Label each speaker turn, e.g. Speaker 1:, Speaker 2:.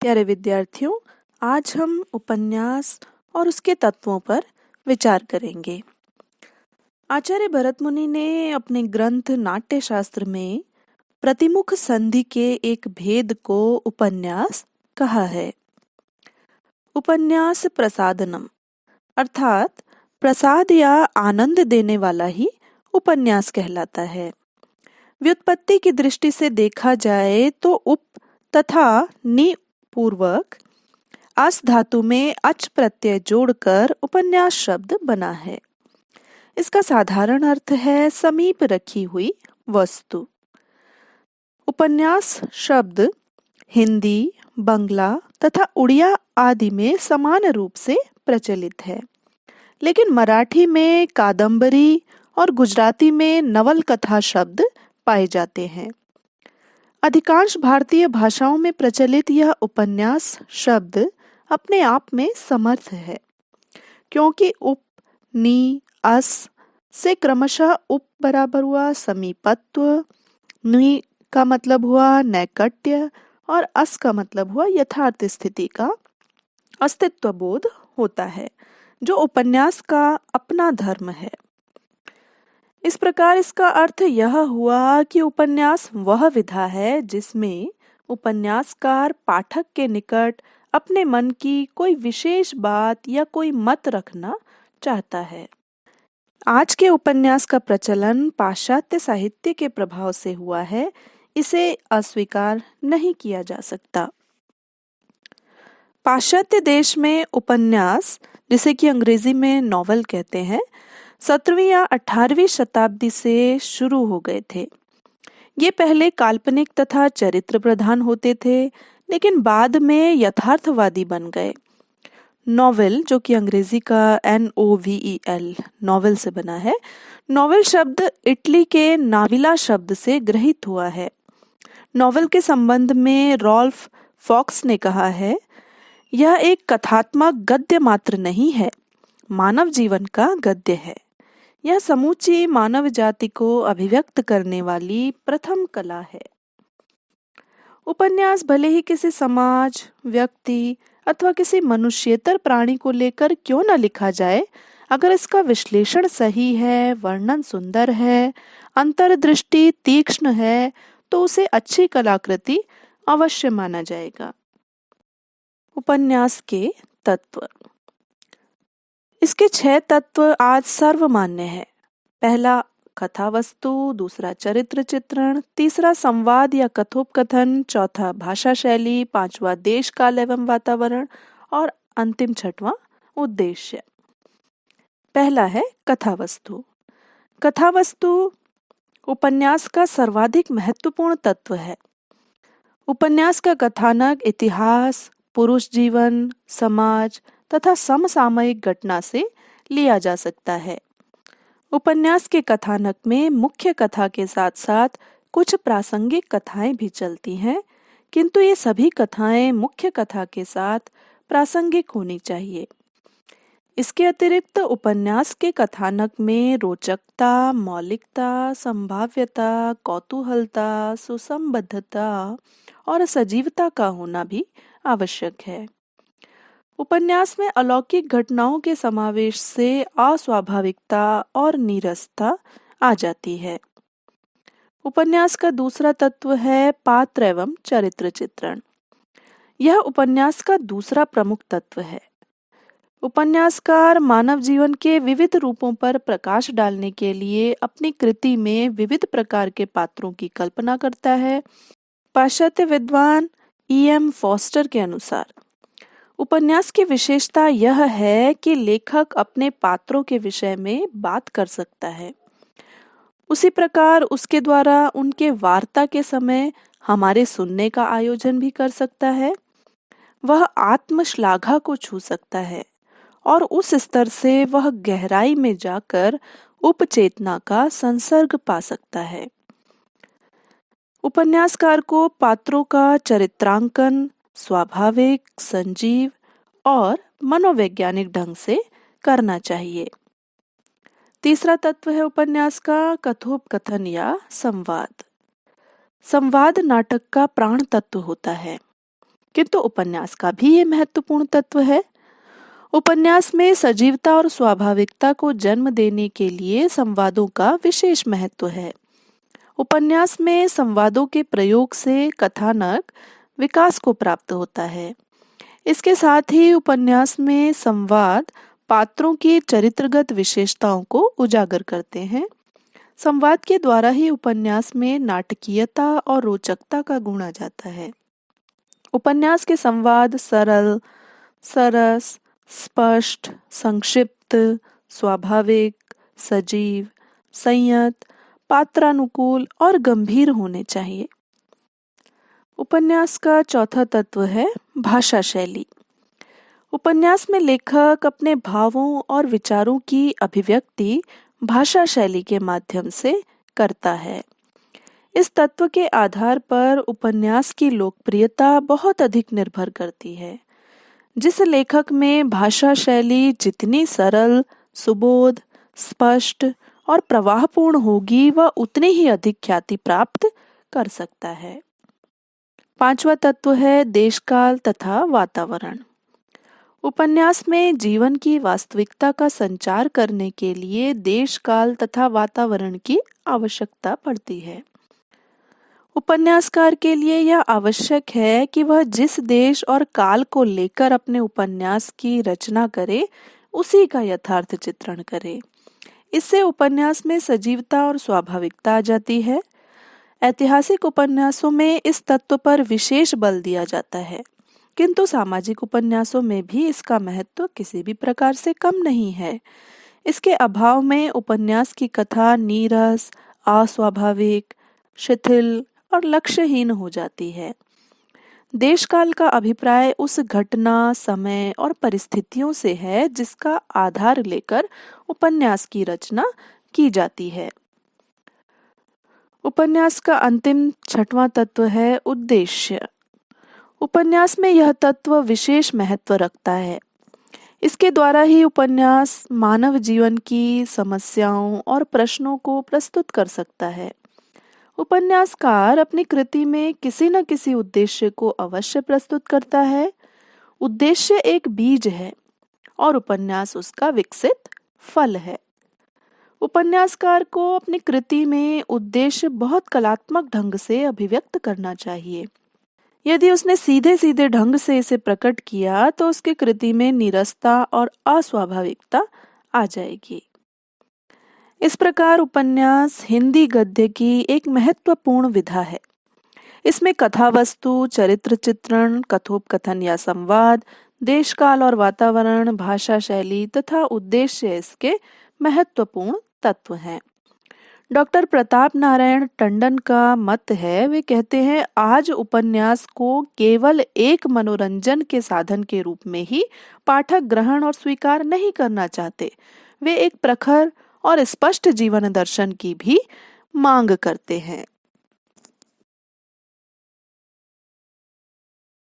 Speaker 1: प्यारे विद्यार्थियों, आज हम उपन्यास और उसके तत्वों पर विचार करेंगे। आचार्य भरत मुनि ने अपने ग्रंथ नाट्यशास्त्र में प्रतिमुख संधि के एक भेद को उपन्यास कहा है। उपन्यास प्रसादनम अर्थात प्रसाद या आनंद देने वाला ही उपन्यास कहलाता है। व्युत्पत्ति की दृष्टि से देखा जाए तो उप तथा नि पूर्वक अस धातु में अच प्रत्यय जोड़कर उपन्यास शब्द बना है। इसका साधारण अर्थ है समीप रखी हुई वस्तु। उपन्यास शब्द हिंदी, बंगला तथा उड़िया आदि में समान रूप से प्रचलित है, लेकिन मराठी में कादंबरी और गुजराती में नवलकथा शब्द पाए जाते हैं। अधिकांश भारतीय भाषाओं में प्रचलित यह उपन्यास शब्द अपने आप में समर्थ है, क्योंकि उप, नि, अस से क्रमशः उप बराबर हुआ समीपत्व, नि का मतलब हुआ नैकट्य और अस का मतलब हुआ यथार्थ स्थिति का अस्तित्व बोध होता है, जो उपन्यास का अपना धर्म है। इस प्रकार इसका अर्थ यह हुआ कि उपन्यास वह विधा है जिसमें उपन्यासकार पाठक के निकट अपने मन की कोई विशेष बात या कोई मत रखना चाहता है। आज के उपन्यास का प्रचलन पाश्चात्य साहित्य के प्रभाव से हुआ है, इसे अस्वीकार नहीं किया जा सकता। पाश्चात्य देश में उपन्यास, जिसे कि अंग्रेजी में नॉवेल कहते हैं, 17वीं या 18वीं शताब्दी से शुरू हो गए थे। ये पहले काल्पनिक तथा चरित्र प्रधान होते थे, लेकिन बाद में यथार्थवादी बन गए। नॉवेल, जो कि अंग्रेजी का NOVEL नॉवेल से बना है, नॉवेल शब्द इटली के नाविला शब्द से ग्रहित हुआ है। नॉवेल के संबंध में रॉल्फ फॉक्स ने कहा है, यह एक कथात्मक गद्य मात्र नहीं है, मानव जीवन का गद्य है। यह समूची मानव जाति को अभिव्यक्त करने वाली प्रथम कला है। उपन्यास भले ही किसी समाज, व्यक्ति अथवा किसी मनुष्येतर प्राणी को लेकर क्यों न लिखा जाए, अगर इसका विश्लेषण सही है, वर्णन सुंदर है, अंतर्दृष्टि तीक्ष्ण है, तो उसे अच्छी कलाकृति अवश्य माना जाएगा। उपन्यास के तत्व। इसके 6 तत्व आज सर्वमान्य है। पहला कथा वस्तु, दूसरा चरित्र चित्रण, तीसरा संवाद या कथोपकथन, चौथा भाषा शैली, पांचवा देश काल एवं वातावरण और अंतिम 6वां उद्देश्य। पहला है कथा वस्तु। कथा वस्तु उपन्यास का सर्वाधिक महत्वपूर्ण तत्व है। उपन्यास का कथानक इतिहास, पुरुष जीवन, समाज तथा समसामयिक घटना से लिया जा सकता है। उपन्यास के कथानक में मुख्य कथा के साथ साथ कुछ प्रासंगिक कथाएं भी चलती हैं, किंतु ये सभी कथाएं मुख्य कथा के साथ प्रासंगिक होनी चाहिए। इसके अतिरिक्त उपन्यास के कथानक में रोचकता, मौलिकता, संभाव्यता, कौतूहलता, सुसंबद्धता और सजीवता का होना भी आवश्यक है। उपन्यास में अलौकिक घटनाओं के समावेश से अस्वाभाविकता और नीरसता आ जाती है। उपन्यास का दूसरा तत्व है पात्र एवं चरित्र चित्रण। यह उपन्यास का दूसरा प्रमुख तत्व है। उपन्यासकार मानव जीवन के विविध रूपों पर प्रकाश डालने के लिए अपनी कृति में विविध प्रकार के पात्रों की कल्पना करता है। पाश्चात्य विद्वान E.M. फॉस्टर के अनुसार उपन्यास की विशेषता यह है कि लेखक अपने पात्रों के विषय में बात कर सकता है। उसी प्रकार उसके द्वारा उनके वार्ता के समय हमारे सुनने का आयोजन भी कर सकता है। वह आत्मश्लाघा को छू सकता है और उस स्तर से वह गहराई में जाकर उपचेतना का संसर्ग पा सकता है। उपन्यासकार को पात्रों का चरित्रांकन स्वाभाविक, संजीव और मनोवैज्ञानिक ढंग से करना चाहिए। तीसरा तत्व है उपन्यास का कथोपकथन या संवाद। संवाद नाटक का प्राण तत्व होता है। किंतु उपन्यास का भी ये महत्वपूर्ण तत्व है। उपन्यास में सजीवता और स्वाभाविकता को जन्म देने के लिए संवादों का विशेष महत्व है। उपन्यास में संवादों के प्रयोग से कथानक विकास को प्राप्त होता है। इसके साथ ही उपन्यास में संवाद पात्रों की चरित्रगत विशेषताओं को उजागर करते हैं। संवाद के द्वारा ही उपन्यास में नाटकीयता और रोचकता का गुण आ जाता है। उपन्यास के संवाद सरल, सरस, स्पष्ट, संक्षिप्त, स्वाभाविक, सजीव, संयत, पात्रानुकूल और गंभीर होने चाहिए। उपन्यास का चौथा तत्व है भाषा शैली। उपन्यास में लेखक अपने भावों और विचारों की अभिव्यक्ति भाषा शैली के माध्यम से करता है। इस तत्व के आधार पर उपन्यास की लोकप्रियता बहुत अधिक निर्भर करती है। जिस लेखक में भाषा शैली जितनी सरल, सुबोध, स्पष्ट और प्रवाहपूर्ण होगी, वह उतनी ही अधिक ख्याति प्राप्त कर सकता है। पांचवा तत्व है देशकाल तथा वातावरण। उपन्यास में जीवन की वास्तविकता का संचार करने के लिए देशकाल तथा वातावरण की आवश्यकता पड़ती है। उपन्यासकार के लिए यह आवश्यक है कि वह जिस देश और काल को लेकर अपने उपन्यास की रचना करे, उसी का यथार्थ चित्रण करे। इससे उपन्यास में सजीवता और स्वाभाविकता आ जाती है। ऐतिहासिक उपन्यासों में इस तत्व पर विशेष बल दिया जाता है, किंतु सामाजिक उपन्यासों में भी इसका महत्व किसी भी प्रकार से कम नहीं है। इसके अभाव में उपन्यास की कथा नीरस, अस्वाभाविक, शिथिल और लक्ष्यहीन हो जाती है। देशकाल का अभिप्राय उस घटना, समय और परिस्थितियों से है जिसका आधार लेकर उपन्यास की रचना की जाती है। उपन्यास का अंतिम छठवां तत्व है उद्देश्य। उपन्यास में यह तत्व विशेष महत्व रखता है। इसके द्वारा ही उपन्यास मानव जीवन की समस्याओं और प्रश्नों को प्रस्तुत कर सकता है। उपन्यासकार अपनी कृति में किसी न किसी उद्देश्य को अवश्य प्रस्तुत करता है। उद्देश्य एक बीज है और उपन्यास उसका विकसित फल है। उपन्यासकार को अपनी कृति में उद्देश्य बहुत कलात्मक ढंग से अभिव्यक्त करना चाहिए। यदि उसने सीधे सीधे ढंग से इसे प्रकट किया तो उसकी कृति में नीरसता और अस्वाभाविकता आ जाएगी। इस प्रकार उपन्यास हिंदी गद्य की एक महत्वपूर्ण विधा है। इसमें कथावस्तु, चरित्र चित्रण, कथोपकथन या संवाद, देशकाल और वातावरण, भाषा शैली तथा उद्देश्य इसके महत्वपूर्ण तत्व हैं। डॉक्टर प्रताप नारायण टंडन का मत है, वे कहते हैं, आज उपन्यास को केवल एक मनोरंजन के साधन के रूप में ही पाठक ग्रहण और स्वीकार नहीं करना चाहते, वे एक प्रखर और स्पष्ट जीवन दर्शन की भी मांग करते हैं।